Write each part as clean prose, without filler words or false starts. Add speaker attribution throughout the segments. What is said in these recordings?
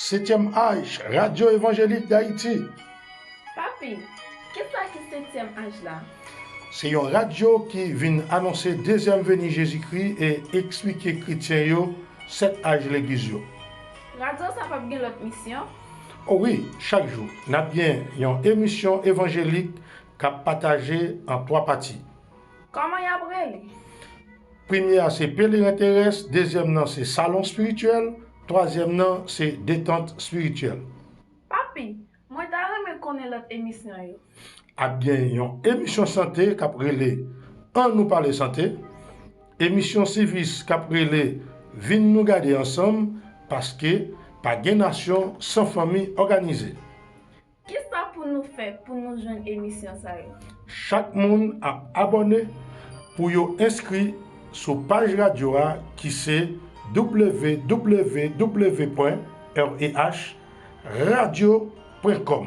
Speaker 1: Septième âge, Radio Évangélique d'Haïti.
Speaker 2: Papi, qu'est-ce que c'est septième âge là?
Speaker 1: C'est une radio qui vient annoncer deuxième venue Jésus-Christ et expliquer chrétiens yo cet âge l'église yo.
Speaker 2: Radio ça pas bien l'autre mission?
Speaker 1: Oh oui, chaque jour, nous avons bien une émission évangélique qui a partagé en trois parties.
Speaker 2: Comment y a brûlé?
Speaker 1: Première, c'est pèlerin terrestre. Deuxième, c'est salon spirituel. Troisième, c'est détente spirituelle.
Speaker 2: Papi, moi t'as connaître l'autre émission yo.
Speaker 1: A bien une émission santé qui a brûlé en nous parler santé. Émission service qui a brûlé vin nous garder ensemble parce que pas de nation sans famille organisée.
Speaker 2: Qu'est-ce que pour nous faire pour nous joindre émission ça yo?
Speaker 1: Chaque monde a abonné pour y inscrit sur page radio qui c'est www.rehradio.com.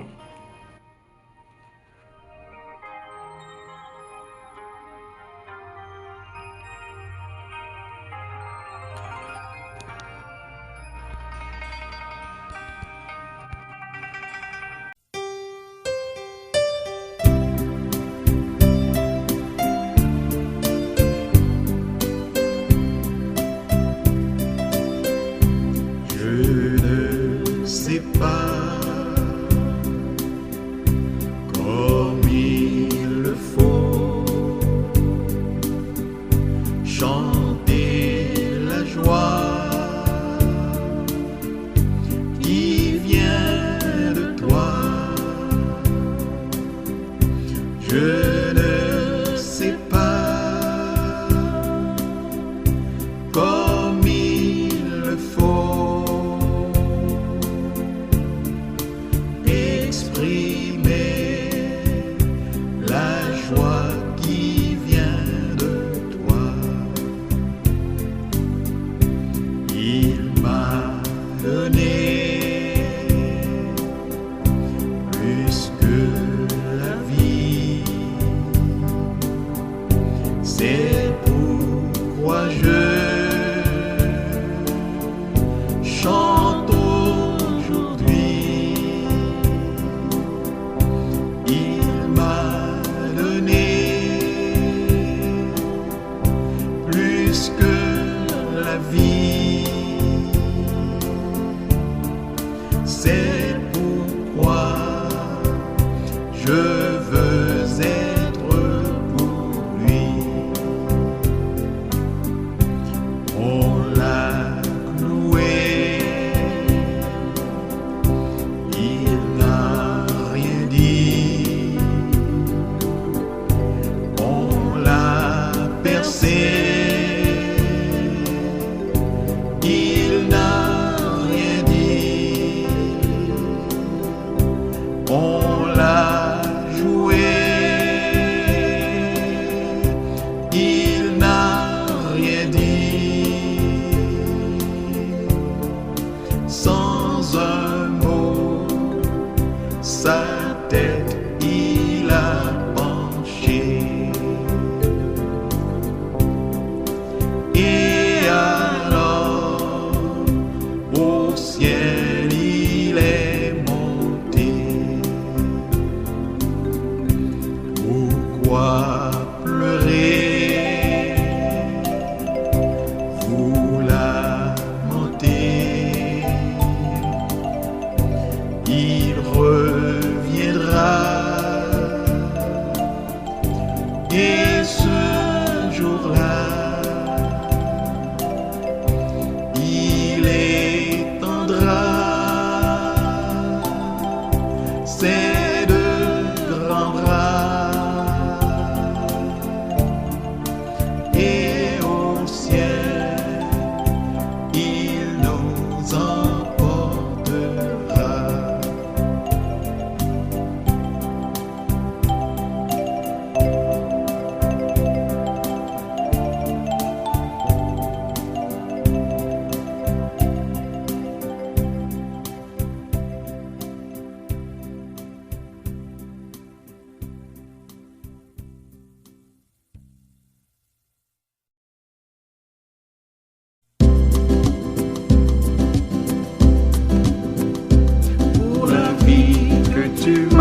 Speaker 3: Il reviendra.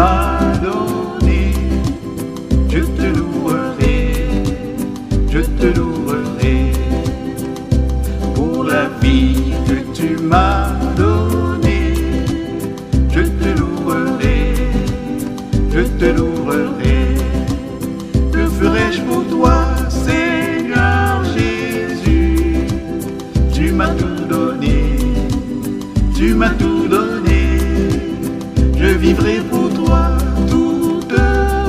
Speaker 3: m'as donné. Je te louerai, je te louerai pour la vie que tu m'as donnée. Je te louerai, je te louerai. Que ferai-je pour toi, Seigneur Jésus? Tu m'as tout donné, tu m'as tout donné. Je vivrai pour toi toute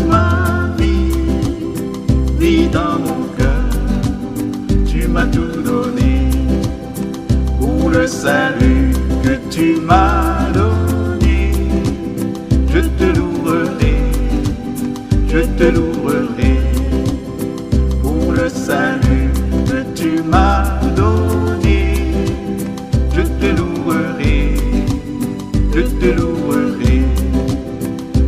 Speaker 3: ma vie. Vis dans mon cœur, tu m'as tout donné. Pour le salut que tu m'as donné, je te louerai, je te louerai. Pour le salut que tu m'as donné, je te louerai, je te louerai.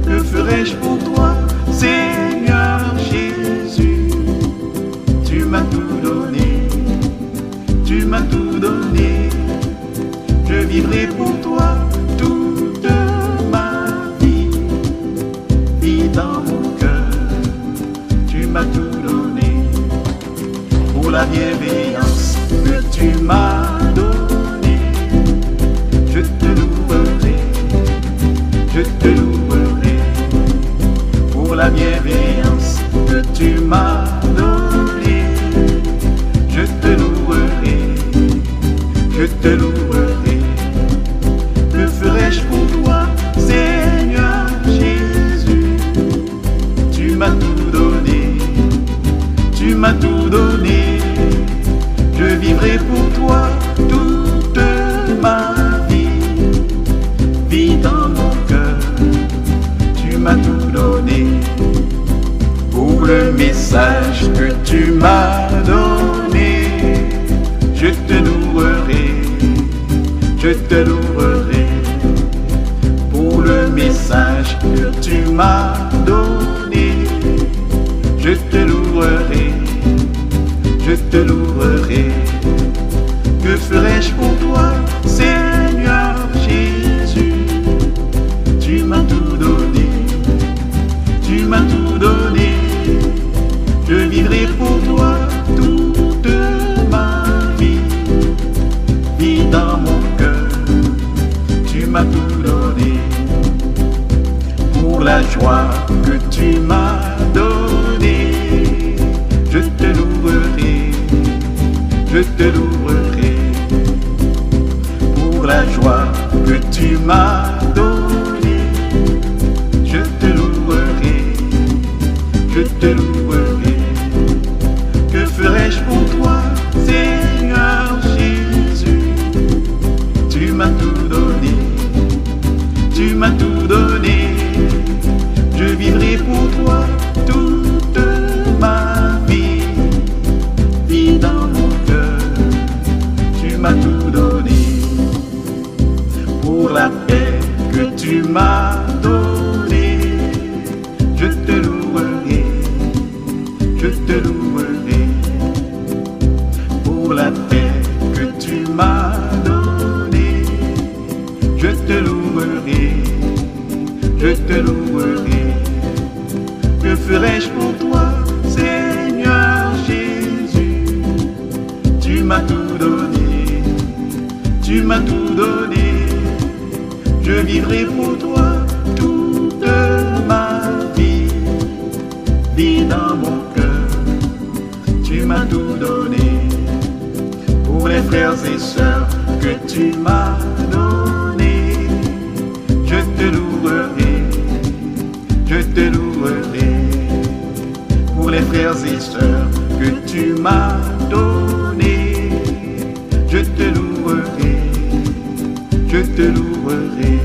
Speaker 3: Que ferai-je pour toi, Seigneur Jésus? Tu m'as tout donné, tu m'as tout donné. Je vivrai pour toi toute ma vie. Vis dans mon cœur, tu m'as tout donné. Pour la bienveillance que tu m'as donnée, je te louerai, je te louerai. Pour la bienveillance que tu m'as donnée, je te louerai, je te louerai. Que ferai-je pour toi, Seigneur Jésus? Tu m'as tout donné, tu m'as tout donné. Je vivrai pour toi toute ma vie. Vis dans mon cœur, tu m'as tout donné. Pour le message que tu m'as donné, je te louerai, je te louerai. Pour le message que tu m'as donné, je te louerai, je te louerai. Que ferai-je pour toi, Seigneur Jésus? Tu m'as tout donné, tu m'as tout donné. Je vivrai pour toi toute ma vie. Vis dans mon cœur, tu m'as tout donné. Pour la joie que tu m'as donnée, je te louerai, je te louerai. Pour la joie que tu m'as donnée, je te louerai, je te louerai. Que ferai-je pour toi, Seigneur Jésus? Tu m'as tout donné, tu m'as tout donné. Je vivrai pour toi toute ma vie. Vis dans mon cœur, tu m'as tout donné. Pour la paix que tu m'as donnée, je te louerai, je te louerai. Pour la paix que tu m'as donnée, je te louerai, je te louerai. Que ferai-je pour toi, Seigneur Jésus? Tu m'as tout donné, tu m'as tout donné. Je vivrai pour toi toute ma vie. Vis dans mon cœur, tu m'as tout donné. Pour les frères et sœurs que tu m'as donnés, je te louerai, je te louerai. Pour les frères et sœurs que tu m'as donnés, je te louerai, je te louerai.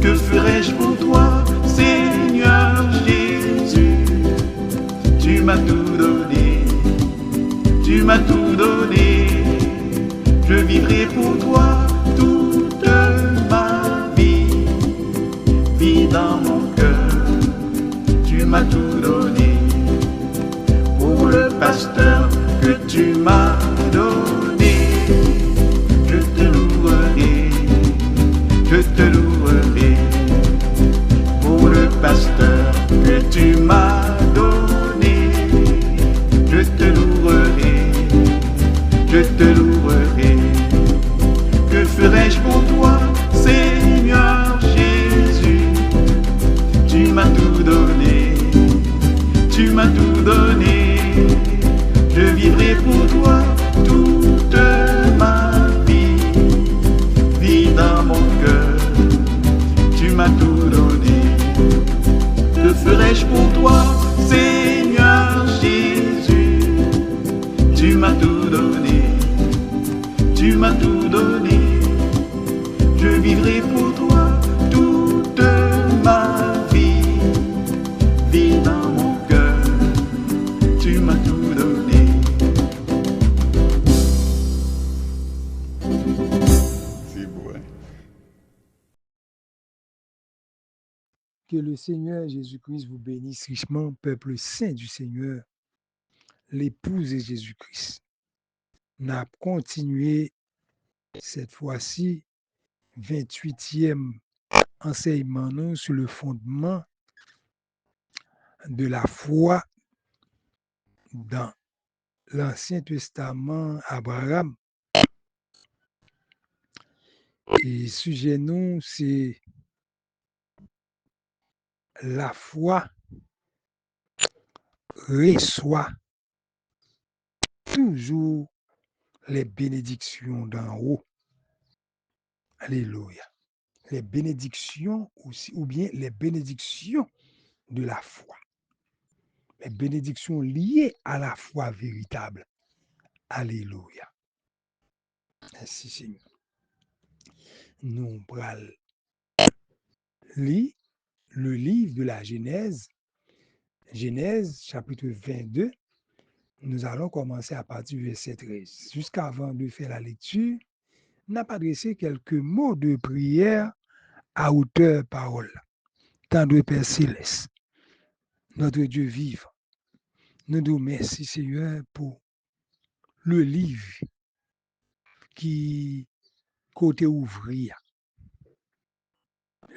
Speaker 3: Que ferai-je pour toi, Seigneur Jésus? Tu m'as tout donné, tu m'as tout donné. Je vivrai pour toi toute ma vie. Vis dans mon cœur, tu m'as tout donné. Pour le pasteur que tu m'as donné, je te louerai, je te louerai. louerai. Que ferais-je pour toi, Seigneur Jésus? Tu m'as tout donné, tu m'as tout donné. Je vivrai pour toi toute ma vie. Vis dans mon cœur, tu m'as tout donné. Que ferais-je pour toi, Seigneur Jésus? Tu m'as tout donné, tu m'as tout donné. Je vivrai pour toi toute ma vie. Vis dans mon cœur, tu m'as tout donné. C'est beau, hein?
Speaker 4: Que le Seigneur Jésus-Christ vous bénisse richement, peuple saint du Seigneur, l'épouse de Jésus-Christ. N'a continué cette fois-ci 28e enseignement nous sur le fondement de la foi dans l'Ancien Testament Abraham. Et sujet nous, c'est la foi reçoit toujours les bénédictions d'en haut. Alléluia. Les bénédictions aussi, ou bien les bénédictions de la foi. Les bénédictions liées à la foi véritable. Alléluia. Merci Seigneur. Nous allons lire le livre de la Genèse. Genèse, chapitre 22. Nous allons commencer à partir du verset 13. Jusqu'avant de faire la lecture, on a adressé quelques mots de prière à hauteur parole. Tendre Père Céleste, notre Dieu vivant, nous nous merci Seigneur pour le livre qui côté ouvrir.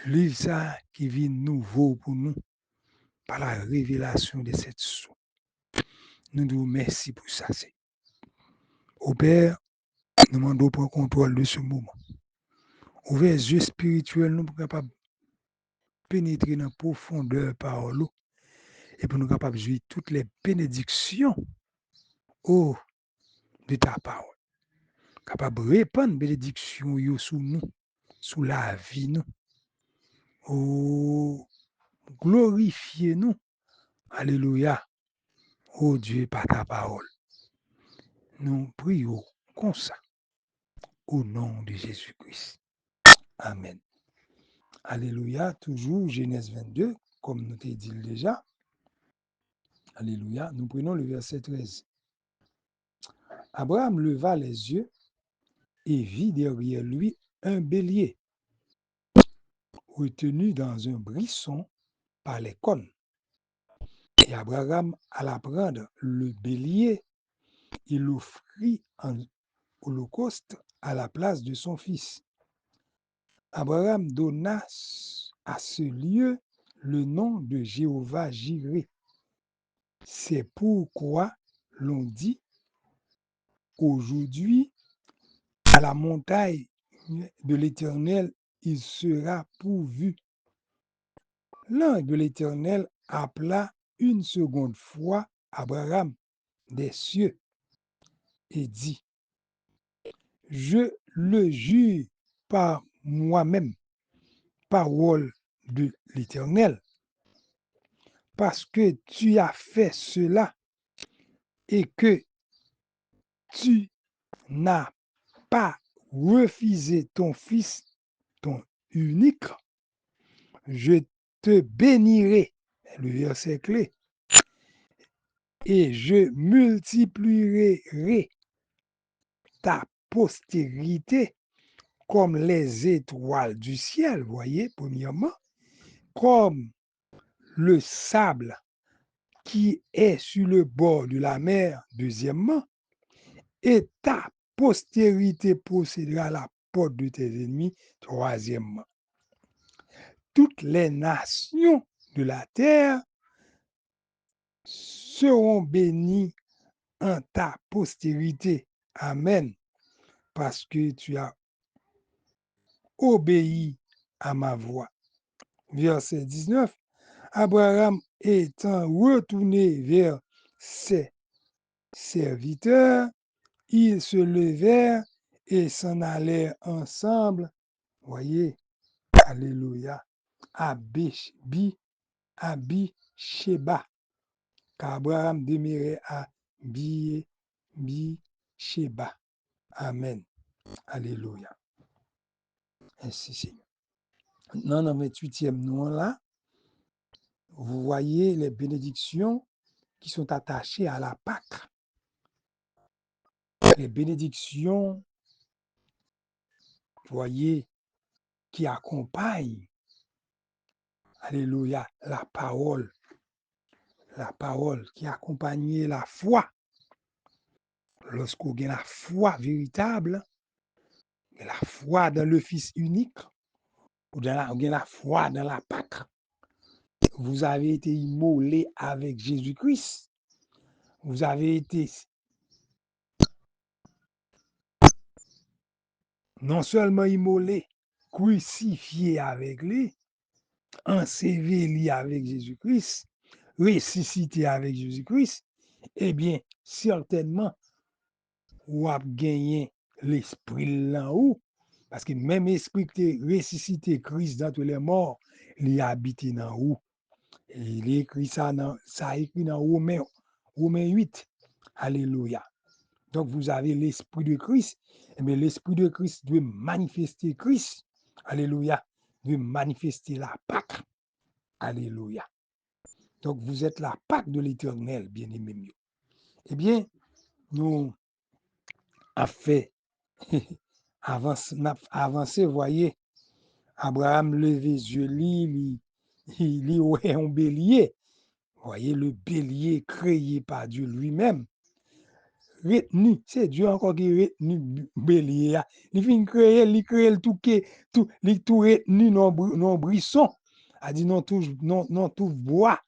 Speaker 4: Le livre ça qui vient nouveau pour nous par la révélation de cette source. Nous nous merci pour ça. Au Père, nous demandons pour contrôle de ce moment. Ouvrir les yeux spirituels, nous sommes capables de pénétrer dans la profondeur par l'eau et pour nous capables de jouir toutes les bénédictions de ta parole. Capable de répandre bénédictions sur nous, sur la vie nous. Glorifier nous. Alléluia. Oh Dieu, par ta parole. Nous prions comme ça. Au nom de Jésus-Christ. Amen. Alléluia. Toujours Genèse 22, comme nous t'ai dit déjà. Alléluia. Nous prenons le verset 13. Abraham leva les yeux et vit derrière lui un bélier retenu dans un buisson par les cônes. Et Abraham alla prendre le bélier et l'offrit en holocauste à la place de son fils. Abraham donna à ce lieu le nom de Jéhovah Jireh. C'est pourquoi l'on dit aujourd'hui à la montagne de l'Éternel, il sera pourvu. L'ange de l'Éternel appela une seconde fois Abraham des cieux et dit, je le jure par moi-même, parole de l'Éternel, parce que tu as fait cela et que tu n'as pas refusé ton fils, ton unique, je te bénirai, le verset clé, et je multiplierai ta postérité comme les étoiles du ciel, voyez, premièrement, comme le sable qui est sur le bord de la mer, deuxièmement, et ta postérité possédera la porte de tes ennemis, troisièmement. Toutes les nations de la terre seront bénies en ta postérité. Amen. parce que tu as obéi à ma voix. Verset 19. Abraham étant retourné vers ses serviteurs, ils se levèrent et s'en allèrent ensemble. Voyez, alléluia, à Sheba, car Abraham demeurait à Sheba. Amen. Alléluia. Ainsi, Seigneur. Dans le 28e nom là, vous voyez les bénédictions qui sont attachées à la Pâque. Les bénédictions, voyez, qui accompagnent, alléluia, la parole qui accompagne la foi. Lorsqu'on a la foi véritable, la foi dans le Fils unique, ou la foi dans la Pâque, vous avez été immolé avec Jésus-Christ. Vous avez été non seulement immolé, crucifié avec lui, enseveli avec Jésus-Christ, ressuscité avec Jésus-Christ, eh bien, certainement, ou a gagné l'esprit là haut, parce que même esprit qui ressuscité Christ d'entre les morts, il a habité dans haut. Et il écrit ça écrit dans Romains 8. Alléluia. Donc vous avez l'esprit de Christ, mais l'esprit de Christ doit manifester Christ. Alléluia. Doit manifester la Pâque. Alléluia. Donc vous êtes la Pâque de l'Éternel, bien-aimés. Eh bien, nous avons fait avancer, voyez, Abraham levé les yeux, il ouais un bélier. Voyez le bélier créé par Dieu lui-même. Retenu, c'est Dieu encore qui retenu bélier. Il fin créer, il crée tout retenu non brisson. A dit non tout bois,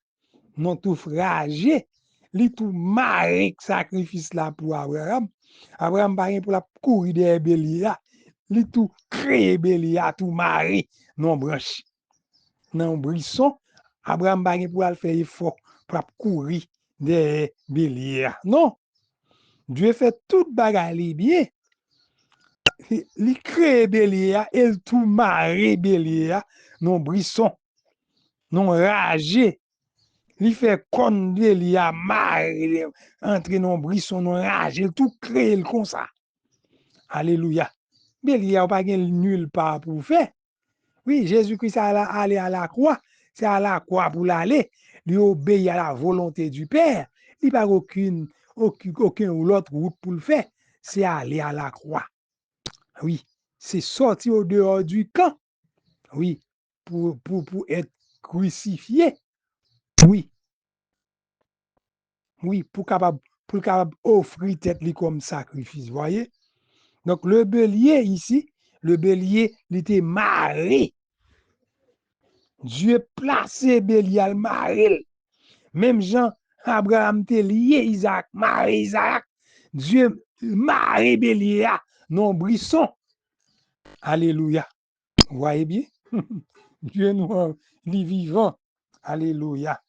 Speaker 4: non tout fragé, li tout maré sacrifice là pour Abraham. Abraham pas pour la courir des béliers, li tout créé bélier tout maré non branche. Non brisson, Abraham pas pour le faire effort pour courir des béliers. Non. Dieu fait tout bagaille bien. Il crée bélier, il tout maré bélier, non brisson, non ragé. Il fait con bélier, maré, entre non brisson, non ragé, il tout crée comme ça. Alléluia. Bélier, pas nul part pour faire. Oui, Jésus-Christ allé à la croix, c'est à la croix pour l'aller. Il obéit à la volonté du Père. Il n'y a pas aucune autre route pour le faire. C'est aller à la croix. Oui, c'est sortir au dehors du camp. Oui, pour être crucifié. Oui. Oui, pour capable offrir tête comme sacrifice. Voyez? Donc, le bélier ici, le bélier, il était maré. Dieu placé bélier al maré. Même Jean, Abraham te lié Isaac, maré Isaac. Dieu maré bélier, non brisson. Alléluia. Vous voyez bien? Dieu nous est vivant. Alléluia.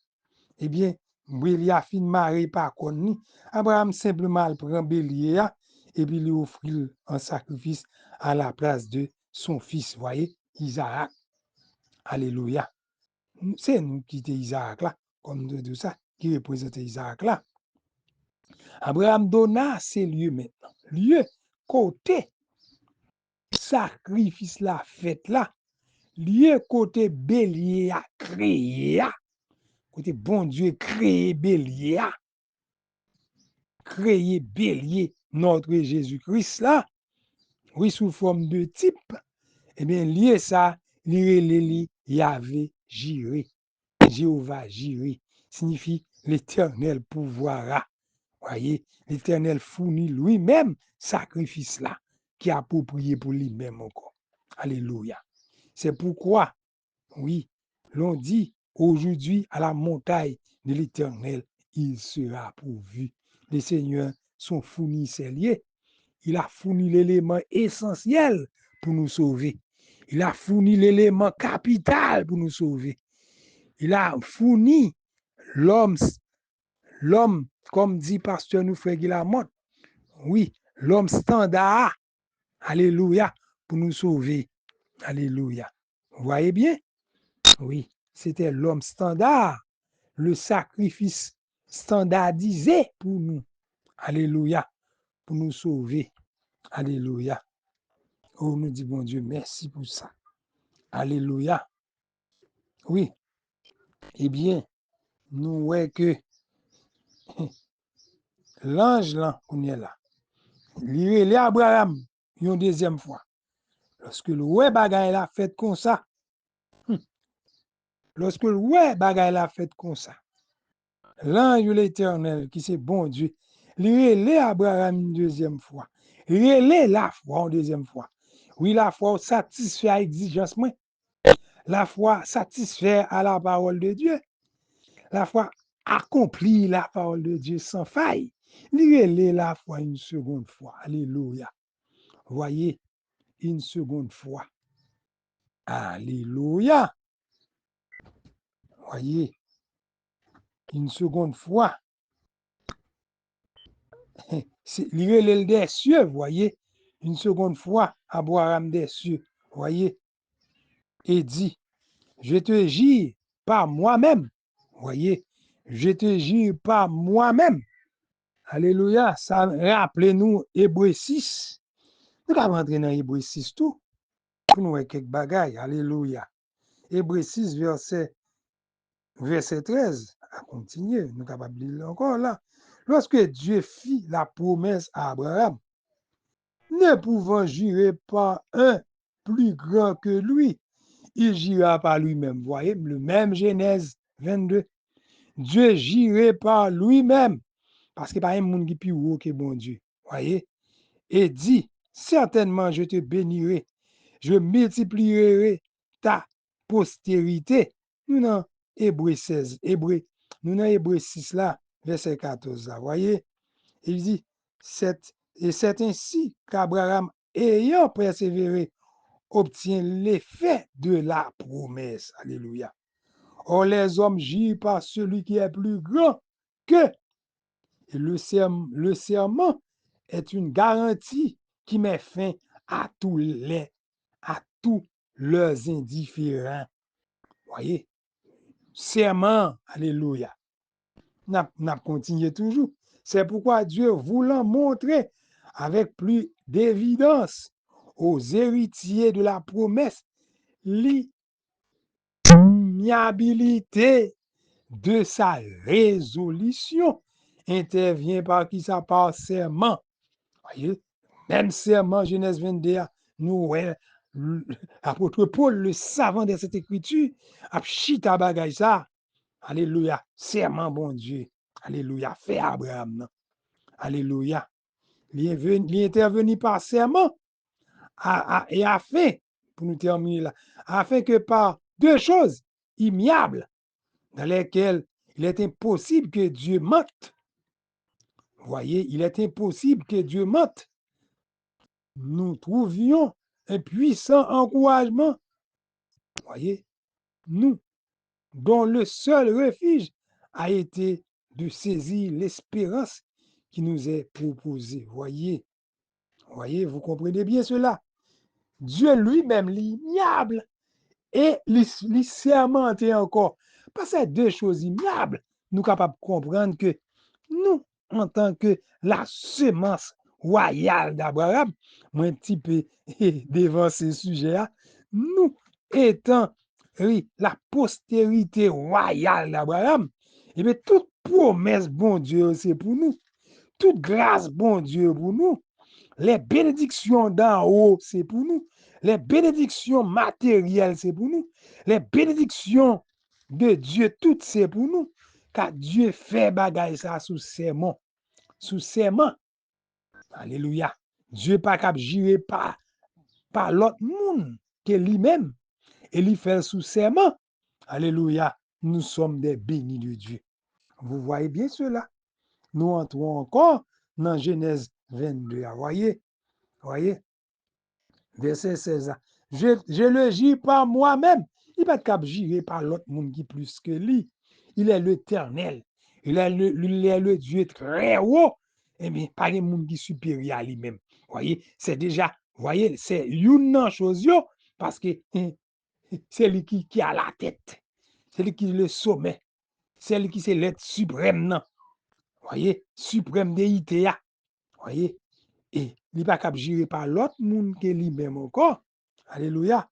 Speaker 4: Eh bien, bélier a fin maré par contre. Abraham simplement prend bélier et puis lui offre un sacrifice à la place de son fils. Vous voyez? Isaac. Alléluia. C'est nous qui sommes Isaac là, comme de ça, qui représente Isaac là. Abraham donna ces lieux maintenant. Lieu, côté, sacrifice la fête là. Lieu, côté bélier à créé. Côté bon Dieu créé bélier. Créé bélier, notre Jésus-Christ là. Oui, sous forme de type. Eh bien, lié ça, lié Yahvé Jiré. Jéhovah Jiré signifie l'éternel pouvoira. Voyez, l'éternel fournit lui-même sacrifice là, qui est approprié pour lui-même encore. Alléluia. C'est pourquoi, oui, l'on dit aujourd'hui à la montagne de l'éternel, il sera pourvu. Les seigneurs sont fournisseurs liés. il a fourni l'élément essentiel pour nous sauver. Il a fourni l'élément capital pour nous sauver. Il a fourni l'homme, comme dit pasteur nous frère Guilamont, oui, l'homme standard, alléluia, pour nous sauver. Alléluia. Vous voyez bien? Oui, c'était l'homme standard, le sacrifice standardisé pour nous. Alléluia, pour nous sauver. Alléluia. Oh, nous dit bon Dieu, merci pour ça. Alléluia. Oui, eh bien, nous voyons que l'ange là, on est là. Il est Abraham une deuxième fois. Lorsque le ouais bagay la fait comme ça, lorsque le ouais bagay la fait comme ça, l'ange de l'Éternel, qui c'est bon Dieu, il est Abraham une deuxième fois. Il est la foi une deuxième fois. Oui, la foi satisfait à l'exigence, moi. La foi satisfait à la parole de Dieu. La foi accomplit la parole de Dieu sans faille. Il est la foi une seconde fois. Alléluia. Voyez, une seconde fois. Alléluia. Voyez, une seconde fois. L'île des cieux, voyez, une seconde fois, Abraham des cieux, voyez, et dit, je te jure par moi-même, voyez, je te jure par moi-même. Alléluia, ça rappelez-nous Hébreu 6. Nous allons rentrer dans Hébreu 6 tout, pour nous voir quelques bagailles, alléluia. Hébreu 6, verset 13, à continuer, nous sommes capables de lire encore là. Lorsque Dieu fit la promesse à Abraham, ne pouvant jurer par un plus grand que lui, il jura par lui-même. Voyez, le même Genèse 22. Dieu jurait par lui-même, parce qu'il n'y a pas un monde qui est plus haut que bon Dieu. Voyez, et dit, certainement je te bénirai, je multiplierai ta postérité. Nous dans Hébreu 16, nous dans Hébreu 6 là, verset 14 là, voyez, il dit, et c'est ainsi qu'Abraham, ayant persévéré, obtient l'effet de la promesse. Alléluia. Or, les hommes jurent par celui qui est plus grand qu'eux. Et le serment est une garantie qui met fin à tous leurs indifférents. Voyez, serment, alléluia. N'a continué toujours. C'est pourquoi Dieu, voulant montrer avec plus d'évidence aux héritiers de la promesse l'immuabilité de sa résolution, intervient par qui ça par serment. Voyez, même serment, Genèse 22, nous, l'apôtre Paul, le savant de cette écriture, a chita bagay ça. Alléluia, serment, bon Dieu. Alléluia, fait Abraham. Alléluia. Il est intervenu par serment et afin, pour nous terminer là, afin que par deux choses immuables, dans lesquelles il est impossible que Dieu mente. Voyez, il est impossible que Dieu mente. Nous trouvions un puissant encouragement. Voyez, nous, dont le seul refuge a été de saisir l'espérance qui nous est proposée. Voyez, vous comprenez bien cela. Dieu lui-même, l'immuable, et les sermenté encore. Parce que deux choses immuables, nous sommes capables de comprendre que nous, en tant que la semence royale d'Abraham, moi un petit peu devant ce sujet-là, nous étant la postérité royale d'Abraham, et bien toute promesse, bon Dieu, c'est pour nous. Toute grâce, bon Dieu, pour nous. Les bénédictions d'en haut, c'est pour nous. Les bénédictions matérielles, c'est pour nous. Les bénédictions de Dieu, toutes, c'est pour nous. Car Dieu fait bagaille ça sous serment. Sous serment. Alléluia. Dieu pas cap jurer par l'autre monde que lui-même. Et lui fait sous serment. Alléluia. Nous sommes des bénis de Dieu. Vous voyez bien cela. Nous entrons encore dans Genèse 22. Vous voyez, Voyez? Verset 16. Je le gire par moi-même. Il va pas girer par l'autre monde qui plus que lui. Il est l'Éternel. Il est le Dieu très haut. Eh bien, pas de monde qui est supérieur à lui-même. Voyez, c'est déjà, voyez, c'est une chose, parce que c'est lui qui a la tête. C'est lui qui est le sommet. C'est lui qui est l'être suprême. Non? Voyez, suprême déité. Voyez, et il n'est pas capable de gérer par l'autre monde que lui-même encore. Alléluia.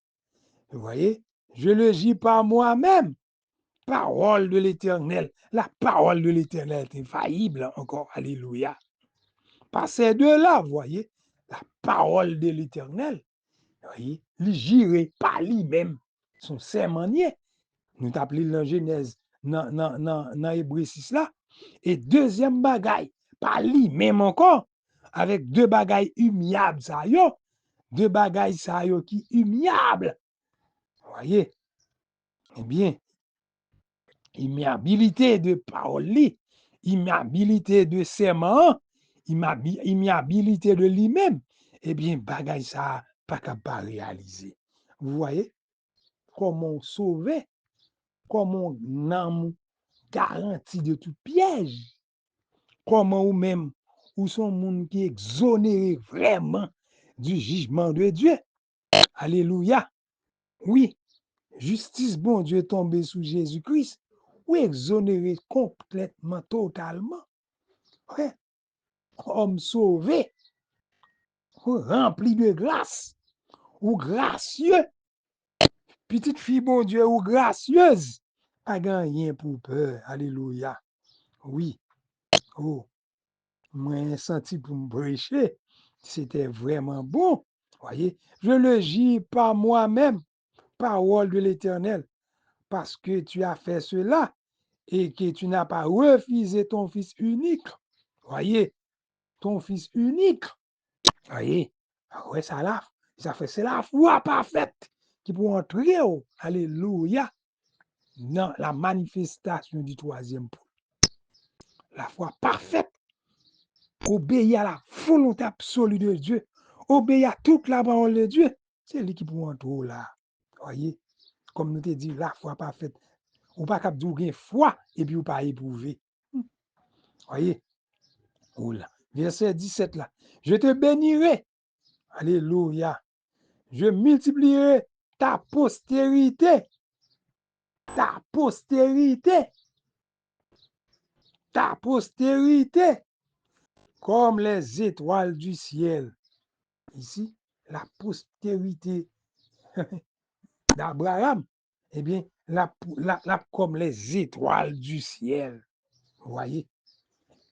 Speaker 4: Vous voyez, je le gire par moi-même. Parole de l'Éternel. La parole de l'Éternel est infaillible encore. Alléluia. Par ces deux-là, vous voyez, la parole de l'Éternel, vous voyez, il gire par lui-même. Son sermonier. Nous t'appelons dans Genèse, dans Hébreu 6 là. Et deuxième bagaille, par lui-même encore, avec deux bagailles humiliables, ça y est. Deux bagailles ça y est qui humiliables. Vous voyez? Eh bien, immuabilité de parole, immuabilité de serment, immuabilité de lui-même, eh bien, bagaille ça pas capable de réaliser. Vous voyez? Comment sauver, comment nous garantir de tout piège, comment ou même, ou sont monde qui exonéré vraiment du jugement de Dieu. Alléluia. Oui, justice, bon Dieu, tombé sous Jésus-Christ, ou exonéré complètement, totalement. Ouais. Homme sauvé, ou rempli de grâce, ou gracieux. Petite fille, bon Dieu, ou gracieuse. Pas rien pour peur. Alléluia. Oui. Oh, moi, senti pour me prêcher. C'était vraiment bon. Voyez, je le gis par moi-même, parole de l'Éternel, parce que tu as fait cela et que tu n'as pas refusé ton fils unique. Voyez, ton fils unique. Voyez, ouais, ça là, ça fait, c'est la foi parfaite qui peut entrer, oh, alléluia, dans la manifestation du troisième point. La foi parfaite, obéir à la volonté absolue de Dieu, obéir à toute la parole de Dieu, c'est lui qui peut entrer là. Voyez, comme nous te dit, la foi parfaite, ou pas cap dire foi et puis ou pas éprouver. Voyez, oh là, verset 17 là, je te bénirai, alléluia, je multiplierai ta postérité, ta postérité, ta postérité, comme les étoiles du ciel. Ici, la postérité d'Abraham, eh bien, comme les étoiles du ciel. Vous voyez?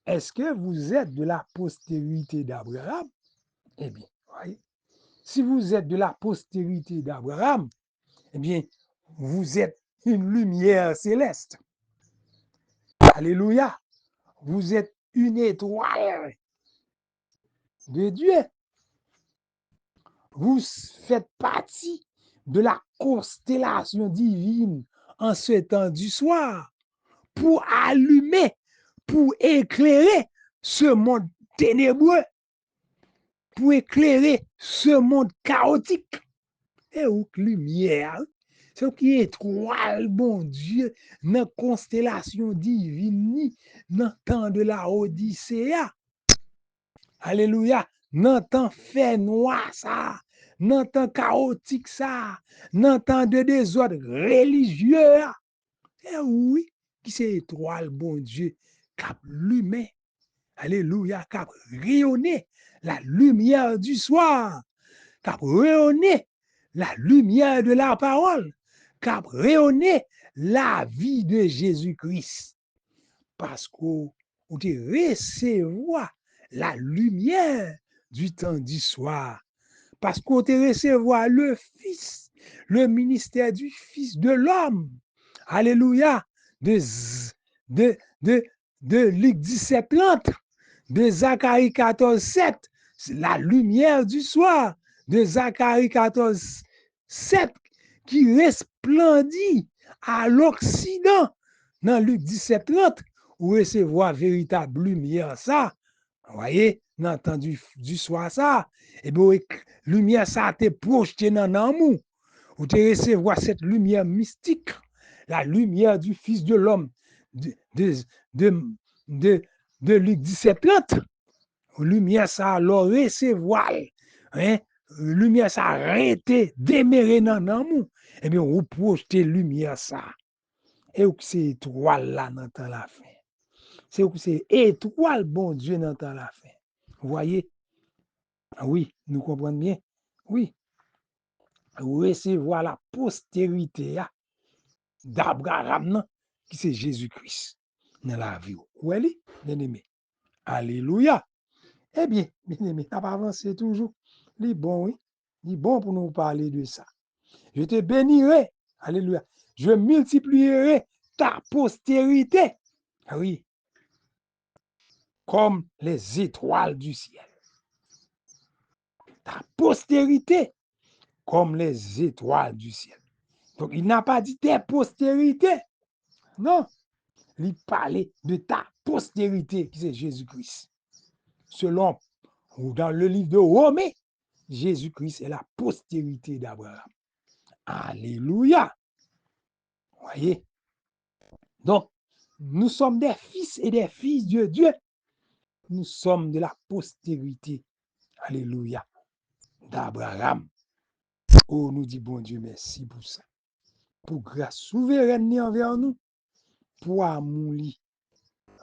Speaker 4: Est-ce que vous êtes de la postérité d'Abraham? Eh bien, voyez? Si vous êtes de la postérité d'Abraham, eh bien, vous êtes une lumière céleste. Alléluia. Vous êtes une étoile de Dieu. Vous faites partie de la constellation divine en ce temps du soir pour allumer, pour éclairer ce monde ténébreux, pour éclairer ce monde chaotique. Et où lumière, ce qui est étoile, bon Dieu, dans la constellation divine, dans le temps de la Odyssée. Alléluia, dans le temps fait noir ça, dans le temps chaotique ça, dans le temps de désordre religieux. Et oui, qui c'est étoile, bon Dieu, cap lumière. Alléluia, cap rayonner la lumière du soir, cap rayonner la lumière de la parole, cap rayonner la vie de Jésus-Christ. Parce qu'on te recevoir la lumière du temps du soir. Parce qu'on te recevoir le Fils, le ministère du Fils de l'homme. Alléluia. De Luc 17, 30, de Zacharie 14, 7, la lumière du soir, de Zacharie 14, 7, qui resplendit à l'Occident, dans Luc 17, 30, ou recevoir véritable lumière, ça, vous voyez, dans le temps du soir ça, et bien, lumière ça a été projetée dans l'amour. Vous te recevoir cette lumière mystique, la lumière du Fils de l'homme, de, de, de, de Luc 17:30. Lumière ça alors recevoir, hein, lumière ça arrêté, déméré dans l'amour. Et bien, vous projetez lumière ça. Et c'est étoile là dans le temps la fin. C'est étoile, bon Dieu, dans le temps la fin. Vous voyez? Oui, nous comprenons bien. Oui. Vous recevoir la postérité d'Abraham, qui c'est Jésus-Christ, dans la vie. Où elle est, bien aimé? Alléluia. Eh bien, bien aimé, on va avancer toujours. Il est bon, oui. Il est bon pour nous parler de ça. Je te bénirai. Alléluia. Je multiplierai ta postérité. Ah oui. Comme les étoiles du ciel. Ta postérité comme les étoiles du ciel. Donc, il n'a pas dit tes postérités. Non. Il parlait de ta postérité, qui c'est Jésus-Christ. Selon, ou dans le livre de Romains, Jésus-Christ est la postérité d'Abraham. Alléluia. Voyez? Donc, nous sommes des fils et des filles de Dieu. Nous sommes de la postérité. Alléluia. D'Abraham. Oh, nous dit bon Dieu, merci pour ça. Pour grâce souveraine envers nous. Pour amour.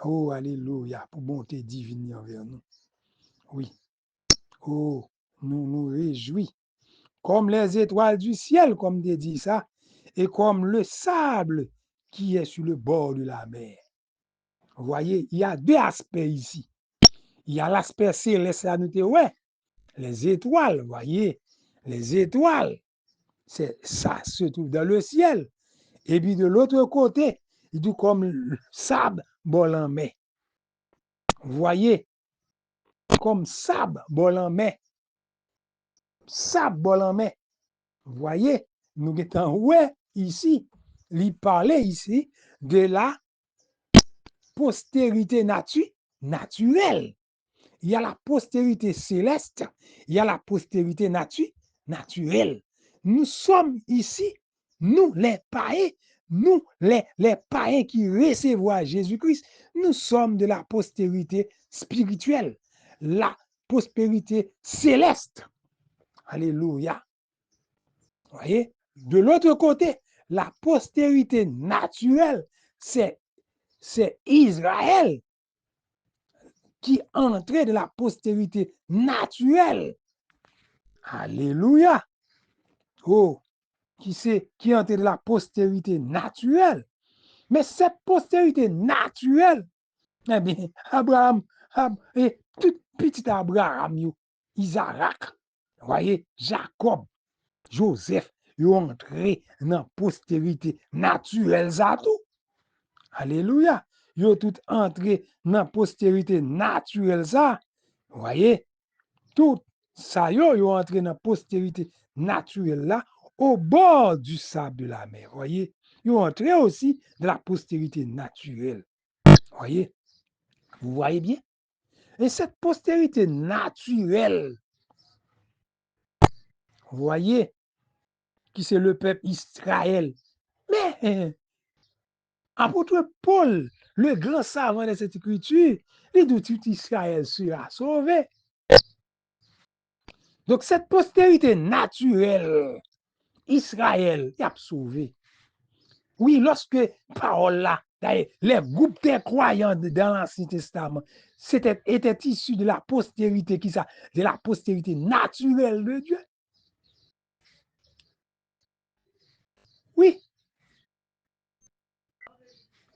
Speaker 4: Oh, alléluia. Pour bonté divine envers nous. Oui. Oh, nous nous réjouis. Comme les étoiles du ciel, comme tu dit ça, et comme le sable qui est sur le bord de la mer. Vous voyez, il y a deux aspects ici. Il y a l'aspect céleste, ouais, les étoiles, vous voyez, les étoiles, ça se trouve dans le ciel. Et puis de l'autre côté, il dit comme le sable bol en mer. Vous voyez, comme sable bol en mer. Sable bol en mer. Vous voyez, nous étant ouais ici, il parlait ici de la postérité naturelle. Il y a la postérité céleste, il y a la postérité naturelle. Nous sommes ici, nous les païens, nous les païens qui recevront Jésus-Christ, nous sommes de la postérité spirituelle, la postérité céleste. Alléluia. Vous voyez? De l'autre côté, la postérité naturelle, c'est Israël qui entrait de la postérité naturelle. Alléluia. Oh, qui entrait de la postérité naturelle. Mais cette postérité naturelle, eh bien, Abraham, et tout petit Abraham, Isaac, vous voyez, Jacob, Joseph, ils ont entré dans la postérité naturelle, ça tout. Alléluia. Ils ont tout entré dans la postérité naturelle, ça. Vous voyez, tout ça, ils ont entré dans la postérité naturelle, là, au bord du sable de la mer. Vous voyez, ils ont entré aussi dans la postérité naturelle. Vous voyez bien? Et cette postérité naturelle, vous voyez, qui c'est le peuple Israël. Mais, apôtre Paul, le grand savant de cette écriture, il dit tout Israël sera sauvé. Donc, cette postérité naturelle, Israël, il a sauvé. Oui, lorsque parole là, les groupes des croyants dans l'Ancien Testament, étaient issus de la postérité, de la postérité naturelle de Dieu. Oui.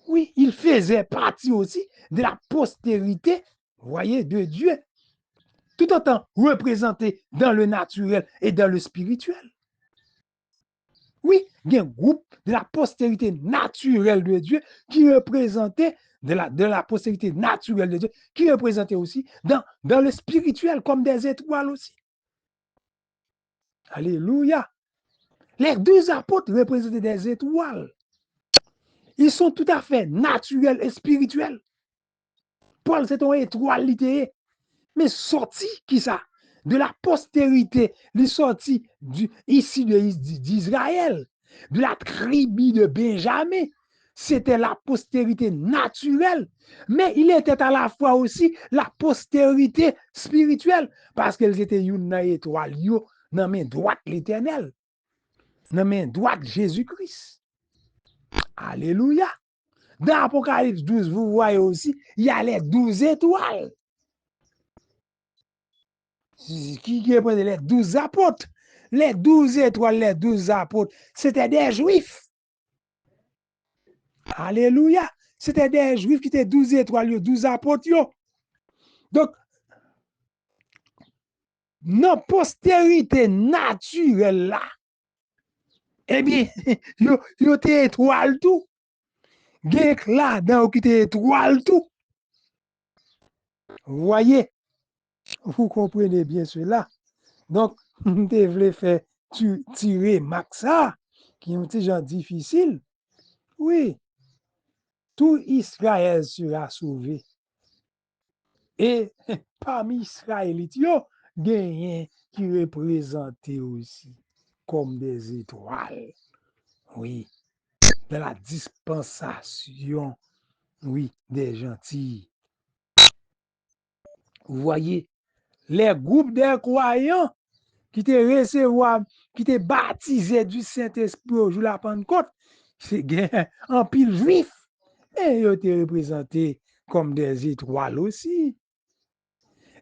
Speaker 4: Oui, il faisait partie aussi de la postérité, vous voyez, de Dieu, tout autant représenté dans le naturel et dans le spirituel. Oui, il y a un groupe de la postérité naturelle de Dieu qui représentait de la postérité naturelle de Dieu, qui représentait aussi dans le spirituel comme des étoiles aussi. Alléluia. Les 12 apôtres représentaient des étoiles. Ils sont tout à fait naturels et spirituels. Paul, c'est une étoile littéraire. mais sorti qui ça? De la postérité, il sorti ici d'Israël, de la tribu de Benjamin. C'était la postérité naturelle, mais il était à la fois aussi la postérité spirituelle, parce qu'elles étaient une étoile, dans la main droite l'Éternel, dans la main droite Jésus-Christ. Alléluia. Dans Apocalypse 12, vous voyez aussi, il y a les 12 étoiles. Qui représente les 12 apôtres. Les 12 étoiles, les 12 apôtres, c'était des juifs. Alléluia. C'était des juifs qui étaient 12 étoiles, 12 apôtres. Donc, notre postérité naturelle là, eh bien, yo étaient étoiles tout. Gek là, dans qui étaient étoiles tout. Vous voyez, vous comprenez bien cela. Donc, vous devez faire tirer Maxa, qui est un petit genre difficile. Oui, tout Israël sera sauvé. Et parmi Israélites, il y a des qui représentent aussi comme des étoiles. Oui, de la dispensation, oui, des gentils. Vous voyez, les groupes des croyants qui te recevoir, qui te baptisé du Saint-Esprit au jour de la Pentecôte, c'est en pile juif. Et ils étaient représentés comme des étoiles aussi.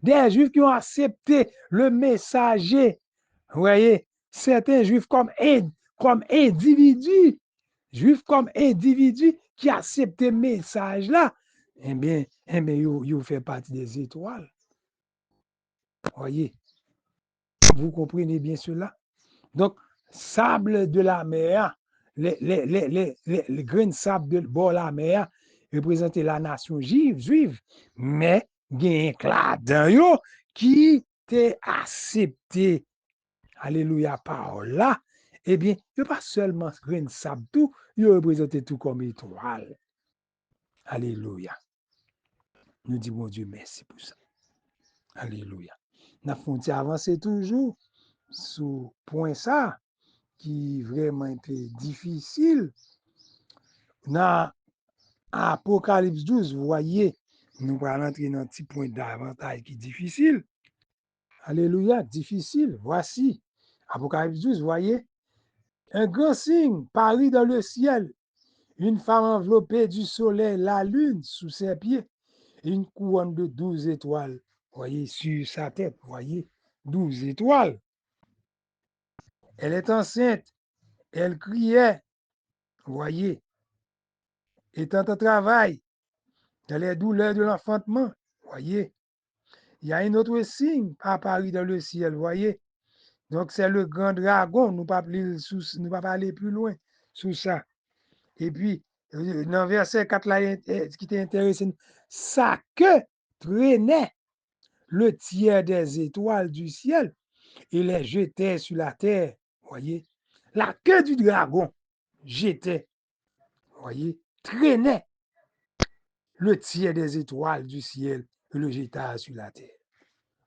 Speaker 4: Des juifs qui ont accepté le messager. Vous voyez, certains juifs comme individus, juifs comme individus qui acceptent le message là, eh bien, ils font partie des étoiles. Vous voyez, vous comprenez bien cela? Donc, sable de la mer, les grains de sable de bord de la mer représentaient la nation juive, mais il y a un cladin qui t'est accepté. Alléluia, parole là. Eh bien, il n'y a pas seulement grain de sable tout, il représentait tout comme étoile. Alléluia. Nous disons, mon Dieu, merci pour ça. Alléluia. Nous avons avancé toujours sur point ça, qui vraiment était difficile. Dans Apocalypse 12, vous voyez, nous allons entrer dans un petit point d'avantage qui est difficile. Alléluia, difficile. Voici, Apocalypse 12, vous voyez, un grand signe parut dans le ciel, une femme enveloppée du soleil, la lune sous ses pieds, et une couronne de 12 étoiles. Vous voyez, sur sa tête, vous voyez, 12 étoiles. Elle est enceinte, elle criait, vous voyez, étant en travail, dans les douleurs de l'enfantement, vous voyez. Il y a un autre signe apparu dans le ciel, vous voyez. Donc, c'est le grand dragon, nous ne pas aller plus loin sous ça. Et puis, dans verset 4, là, qui t'est intéressé, sa queue traînait le tiers des étoiles du ciel et les jetait sur la terre, vous voyez. La queue du dragon jetait, vous voyez, traînait le tiers des étoiles du ciel et le jeta sur la terre.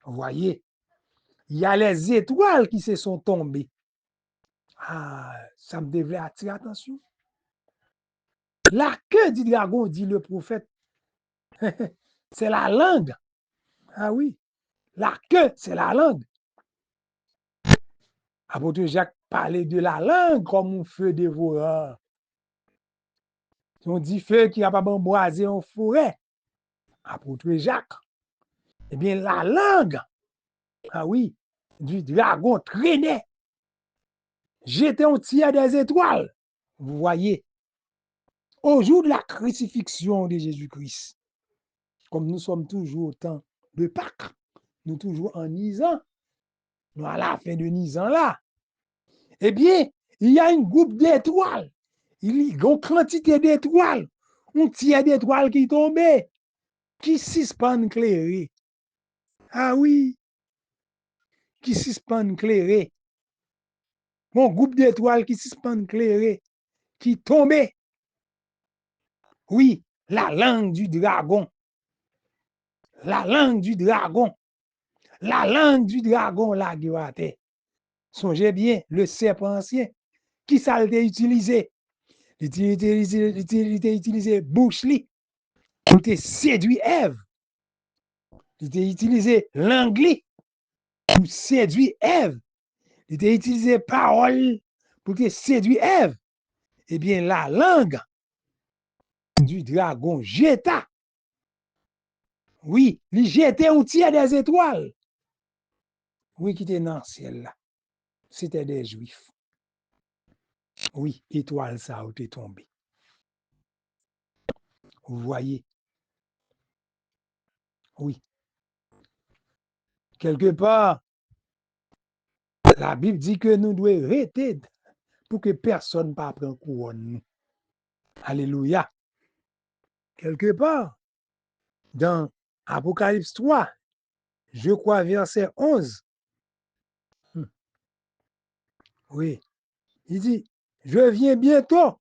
Speaker 4: Vous voyez, il y a les étoiles qui se sont tombées. Ah, ça me devait attirer attention. La queue du dragon, dit le prophète, c'est la langue. Ah oui, la queue, c'est la langue. Apôtre Jacques parlait de la langue comme un feu dévoreur. On dit feu qui n'a pas embrasé en forêt. Apôtre Jacques. Eh bien, la langue, ah oui, du dragon traînait. J'étais au tiers des étoiles. Vous voyez, au jour de la crucifixion de Jésus-Christ, comme nous sommes toujours au temps de Pâques, nous toujours en Nisan, nous à la fin de Nisan là, eh bien, il y a un groupe d'étoiles, il y a une quantité d'étoiles, un tiers d'étoiles qui tombait, qui suspendent clairé. Ah oui, qui suspendent clairé. Mon groupe d'étoiles qui suspendent clairé, qui tombait. Oui, la langue du dragon. La langue du dragon. la langue du dragon là qui va terre. Songez bien, le serpent ancien, qui ça l'a utilisé? Il a utilisé bouche li pour te séduire Ève. Il a utilisé langue li pour séduire Ève. Il a utilisé parole pour te séduire Ève. Eh bien, la langue du dragon jeta. Oui, il jetait un tiers des étoiles. Oui, qui était dans le ciel là. C'était des juifs. Oui, étoile ça a été tombé. Vous voyez? Oui. Quelque part, la Bible dit que nous devons rester pour que personne ne prenne couronne. Alléluia. Quelque part, dans Apocalypse 3, je crois verset 11. Oui, il dit, je viens bientôt,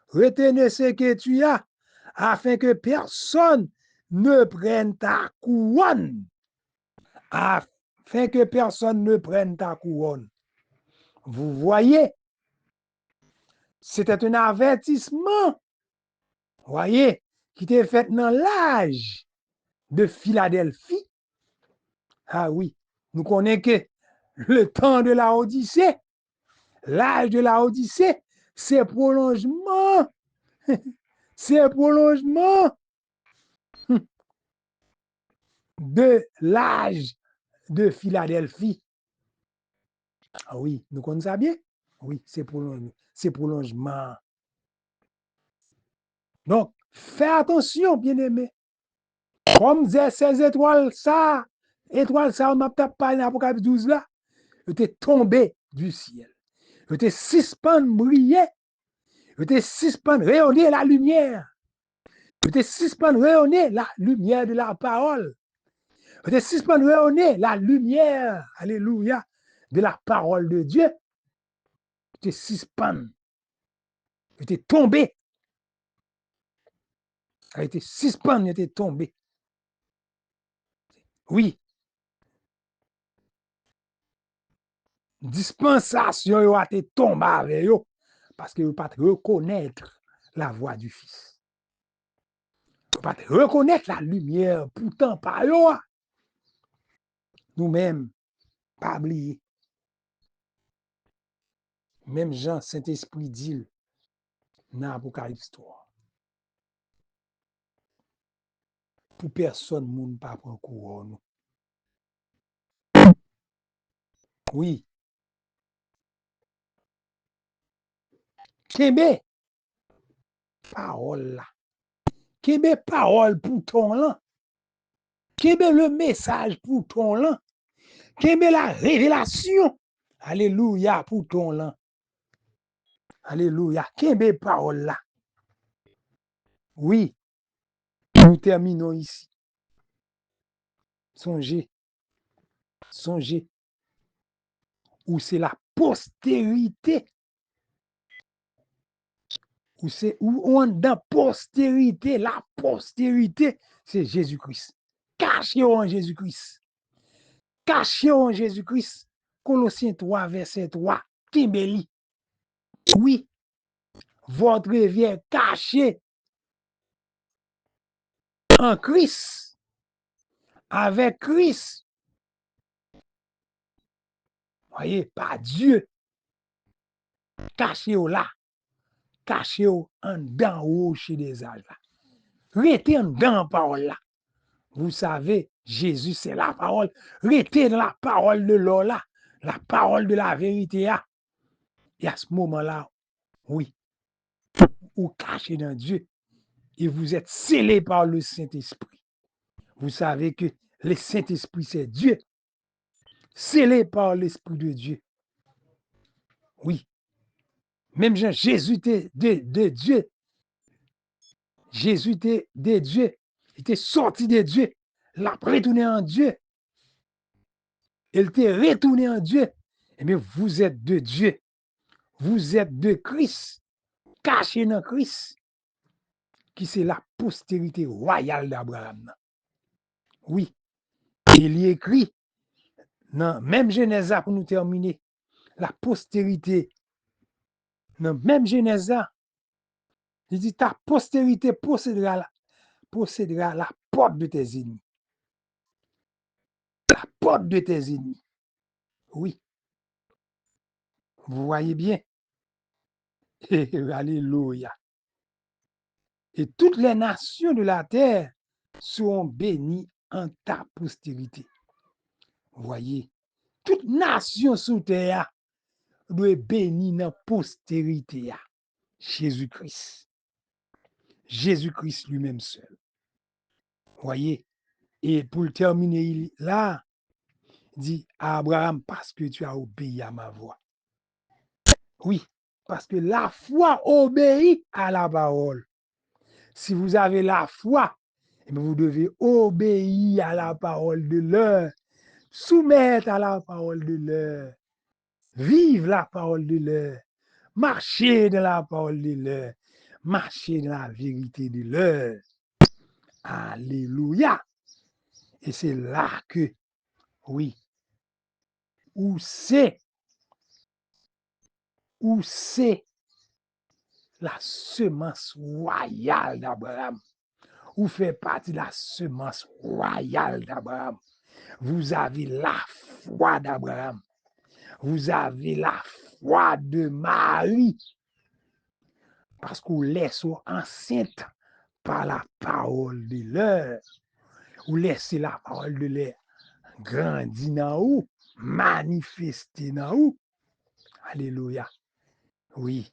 Speaker 4: retenez ce que tu as, afin que personne ne prenne ta couronne. Afin que personne ne prenne ta couronne. Vous voyez, c'était un avertissement, voyez, qui était fait dans l'âge de Philadelphie. Ah oui, nous connaissons que le temps de la Odyssée, l'âge de la Odyssée, c'est prolongement. C'est prolongement de l'âge de Philadelphie. Ah oui, nous connaissons ça bien? Oui, c'est prolongement. Donc, fais attention, bien-aimé. Comme ces étoiles, on m'a pas dans Apocalypse 12 là, était tombé du ciel. Était suspend briller. Était suspend rayonner la lumière. Était suspend rayonner la lumière de la parole. Était suspend rayonner la lumière, alléluia, de la parole de Dieu. Était suspend. Était tombé. A été suspend, il était tombé. Oui. Dispensation a été tombée avec eux parce que vous ne pouvez pas reconnaître la voix du Fils. Vous ne pouvez pas reconnaître la lumière, pourtant par eux. Nous-mêmes, pas oublier. Même Jean, Saint-Esprit dit dans Apocalypse 3. Pour personne, monde pas prendre couronne. Oui. Kembe, parole là. Kembe, parole pour ton là. Kembe, le message pour ton là. Kembe, la révélation. Alléluia pour ton là. Alléluia. Kembe, parole là. Oui. Nous terminons ici. Songez. Songez. Où c'est la postérité. Où on dans postérité. La postérité, c'est Jésus-Christ. Caché en Jésus-Christ. Caché en Jésus-Christ. Colossiens 3, verset 3. Kimbeli. Oui. Votre vie est cachée en Christ. Avec Christ. Voyez, pas Dieu. Caché là. Caché en dedans haut chez des âges là. Restez en dedans parole là. Vous savez, Jésus, c'est la parole. Restez dans la parole de l'eau là. La parole de la vérité là. Et à ce moment-là, oui, vous cachez dans Dieu. Et vous êtes scellés par le Saint-Esprit. Vous savez que le Saint-Esprit, c'est Dieu. Scellé par l'Esprit de Dieu. Oui. Même Jésus était de Dieu. Jésus était de Dieu. Il était sorti de Dieu. Il a retourné en Dieu. Il était retourné en Dieu. Eh bien, vous êtes de Dieu. Vous êtes de Christ. Caché dans Christ. Qui c'est la postérité royale d'Abraham. Oui. Il y écrit, Dans même Genèse pour nous terminer, la postérité, dans même Genèse, il dit ta postérité possédera la porte de tes ennemis. La porte de tes ennemis. Oui. Vous voyez bien. Alléluia. Et toutes les nations de la terre seront bénies en ta postérité. Vous voyez, toute nation sous terre doit être bénie dans la postérité. Jésus-Christ. Jésus-Christ lui-même seul. Vous voyez, et pour le terminer là, dit à Abraham, parce que tu as obéi à ma voix. Oui, parce que la foi obéit à la parole. Si vous avez la foi, vous devez obéir à la parole de l'heure, soumettre à la parole de l'heure, vivre la parole de l'heure, marcher dans la parole de l'heure, marcher dans la vérité de l'heure. Alléluia. Et c'est là que, oui, où c'est la semence royale d'Abraham. Vous faites partie de la semence royale d'Abraham. Vous avez la foi d'Abraham. Vous avez la foi de Marie. Parce que vous laissez enceinte par la parole de l'heure. Vous laissez la parole de l'heure grandir dans vous, manifester dans vous. Alléluia. Oui.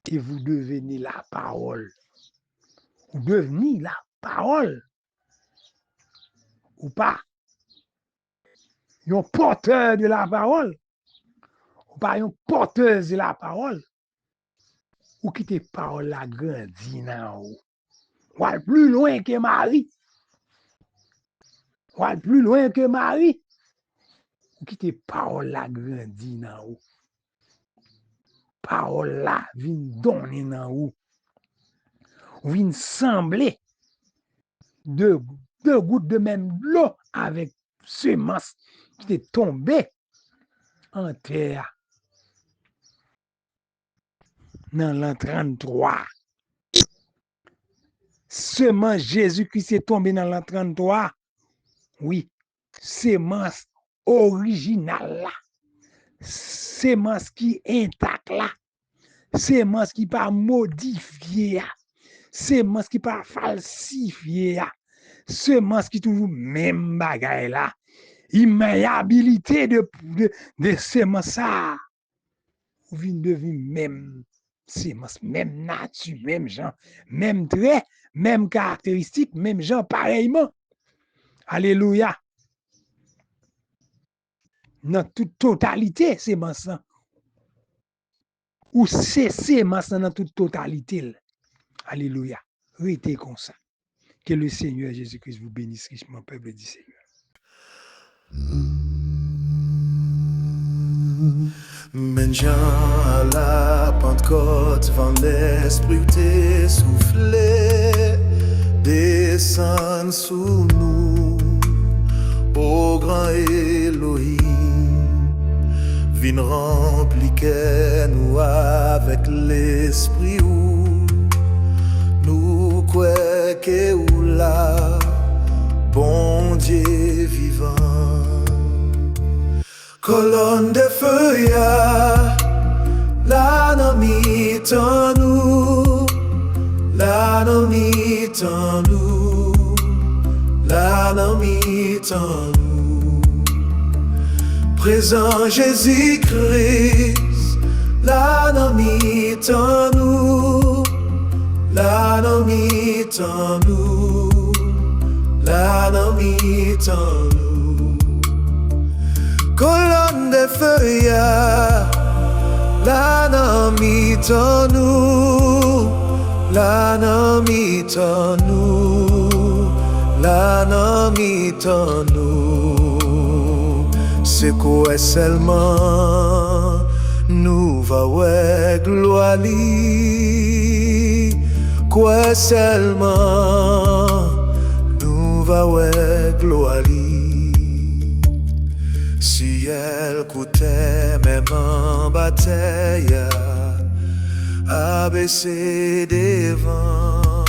Speaker 4: Et vous devenez la parole. Vous devenez la parole. Ou pas. Un porteur de la parole. Ou pas un porteuse de la parole. Ou quittez parole la grandit dans vous. Ou aller plus loin que Marie. Ou aller plus loin que Marie. Ou quittez parole la grandit dans vous. Parole là vient donner dans vous. Vient sembler deux gouttes de même l'eau avec semence qui est tombée en terre. Dans l'an 33. Semence Jésus-Christ est tombé dans l'an 33. Oui, semence originale là. Semence qui est intacte là. Semence qui pas modifiée. Semence qui pas falsifiée. Semence qui toujours même bagaille là. Immayabilité de semence ça. Vous venez devenir même semence, même nature, même genre, même trait, même caractéristique, même genre pareillement. Alléluia. Dans toute totalité, semence. Ou c'est semence dans toute totalité. Alléluia. Restez comme ça. Que le Seigneur Jésus-Christ vous bénisse richement, peuple du Seigneur.
Speaker 3: Menjan à la Pentecôte, vent l'esprit t'est soufflé, descend sous nous, ô grand Elohim, vin rempli nous avec l'esprit où nous croyons que ou là, bon Dieu vivant. Colonne de feu, la nomi en nous, la nomi en nous, la nomi en nous. Présent Jésus-Christ, la nomi en nous, la nomi en nous, la nomi en nous. Colonne de feu, la nomi en nous, la nomi en nous, la nomi en nous. C'est quoi seulement nous va ouais gloire li, quoi seulement nous va ouais gloire li.
Speaker 5: ciel coûtait même en bataille, abaissé devant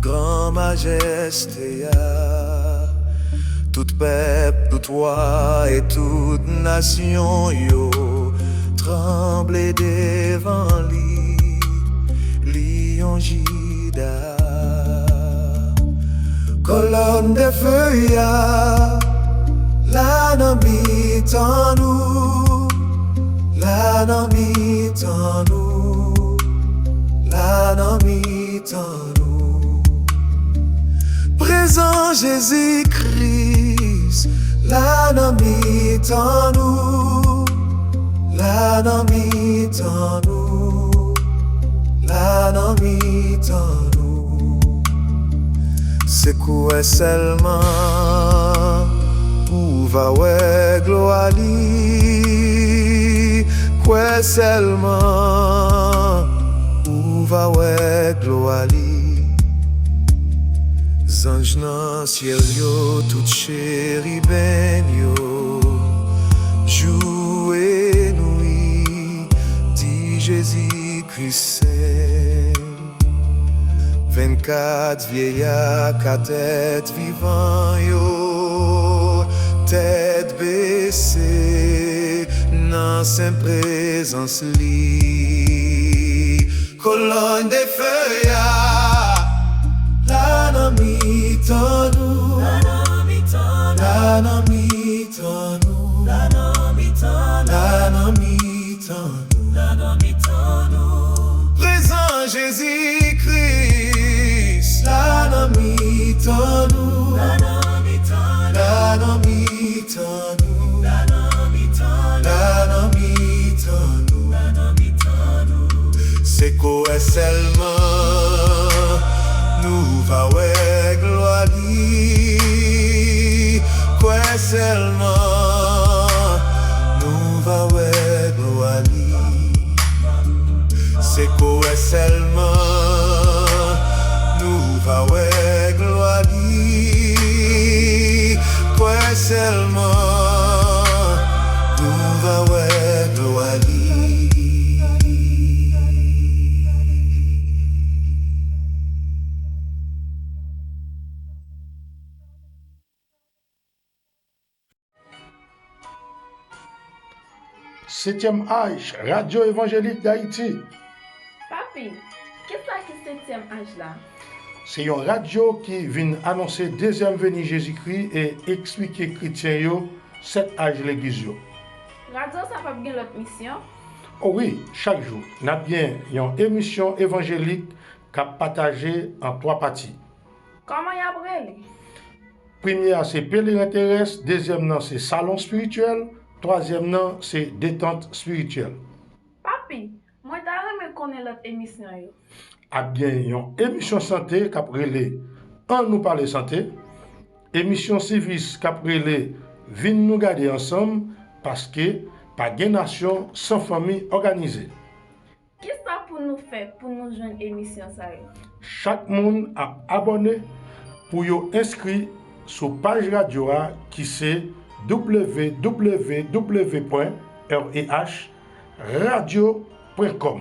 Speaker 5: grand majesté. Tout peuple, tout roi et toute nation, yo, tremblait devant lion Juda. Colonne de feu, la nan mitan nous, la nan mitan nous, la nan mitan nous. Présent Jésus-Christ, la nan mitan nous, la nan mitan nous, la nan mitan nous. C'est quoi seulement où va ouais gloire li, quoi seulement où va ouais gloire li. Zanj nan ciel yo tout chérubin yo jouer nuit dit Jésus-Christ saint. 24 vieillards qu'à tête vivant yo, tête baissée dans sa présence li. Colonne de feu la nan mitan nous, la nan mitan nous, la nan mitan nous, la nan mitan nous, la nan mitan nous. Présent Jésus-Christ, la nan mitan nous, la nan mitan nous, la nan mitan nous, la nan mitan nous, la nan mitan nous, la nan mitan nous. C'est quoi seulement nous va ouais gloire li, quoi seulement nous va ouais gloire li. C'est quoi seulement nous va ouais gloire li, quoi seulement nous va ouais gloire li.
Speaker 1: Septième âge, Radio Évangélique d'Haïti.
Speaker 2: Papi, qu'est-ce que c'est 7e âge là?
Speaker 1: C'est une radio qui vient annoncer deuxième venue Jésus-Christ et expliquer chrétiens yo cet âge l'église yo.
Speaker 2: Radio ça pas bien l'autre mission?
Speaker 1: Oh oui, chaque jour, nous avons bien une émission évangélique qui a partagé en 3 parties.
Speaker 2: Comment y a brûlé?
Speaker 1: Première, c'est pèlerin terrestre. Deuxième, c'est salon spirituel. Troisième, c'est détente spirituelle.
Speaker 2: Papi, moi t'as connaître l'autre émission yo.
Speaker 1: A bien, une émission santé qui a relé en nous parler santé. Émission service qui a relé vin nous garder ensemble parce que pas de nation sans famille organisée.
Speaker 2: Qu'est-ce que ça pour nous faire pour nous joindre émission ça yo?
Speaker 1: Chaque monde a abonné pour y inscrit sur page radio qui c'est www.rehradio.com.